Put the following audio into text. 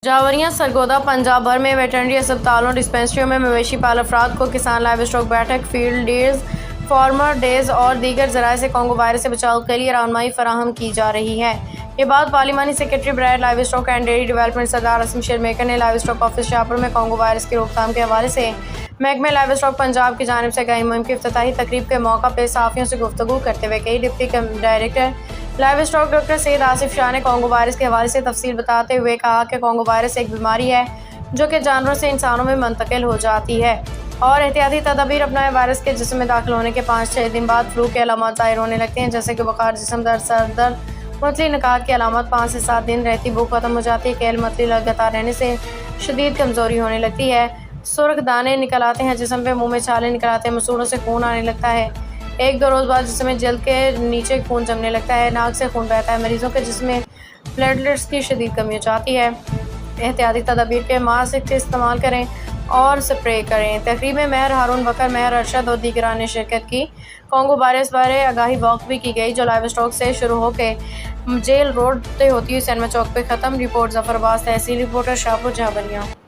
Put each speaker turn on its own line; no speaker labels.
جاوریاں سرگودا پنجاب بھر میں ویٹرنری اسپتالوں ڈسپنسریوں میں مویشی پال افراد کو کسان لائیو اسٹاک بیٹھک فیلڈ ڈیز فارمر ڈیز اور دیگر ذرائع سے کانگو وائرس سے بچاؤ کے لیے رہنمائی فراہم کی جا رہی ہے۔ یہ بات پارلیمانی سیکریٹری برائے live stock and dairy development سردار اسم شیر میکر نے لائیو اسٹاک آفس شاہپور میں کانگو وائرس کی روک تھام کے حوالے سے محکمہ لائیو اسٹاک پنجاب کی جانب سے کئی مہم کی افتتاحی تقریب کے موقع پہ صحافیوں سے گفتگو کرتے ہوئے کہی۔ Deputy director livestock doctor Syed Asif Shah نے کانگو وائرس کے حوالے سے تفصیل بتاتے ہوئے کہا کہ کانگو وائرس ایک بیماری ہے جو کہ جانوروں سے انسانوں میں منتقل ہو جاتی ہے اور احتیاطی تدابیر اپنائے وائرس کے جسم میں داخل ہونے کے 5-6 دن بعد فلو کے علامات ظاہر ہونے لگتے ہیں، جیسے کہ بخار، جسم درد، سر درد، متلی نکات کی علامات 5 سے 7 دن رہتی، بھوک ختم ہو جاتی ہے، کیل متلی لگاتار رہنے سے شدید کمزوری ہونے لگتی ہے، سرخ دانے نکل آتے ہیں جسم پہ، منہ میں چھالے نکل آتے ہیں، مسوڑوں سے خون آنے لگتا ہے، 1-2 روز بعد جسم میں جلد کے نیچے خون جمنے لگتا ہے، ناک سے خون بہتا ہے، مریضوں کے جسم میں پلیٹلیٹس کی شدید کمی ہو جاتی ہے۔ احتیاطی تدابیر کے ماسک استعمال کریں اور سپرے کریں۔ تقریب میں مہر ہارون بکر، مہر ارشد اور دیگران نے شرکت کی۔ کانگو وائرس بارے آگاہی واک بھی کی گئی جو لائیو اسٹاک سے شروع ہو کے جیل روڈ سے ہوتی ہوئی سینما چوک پہ ختم۔ رپورٹ ظفر عباس، تحصیل رپورٹر شاہپور جاوریاں۔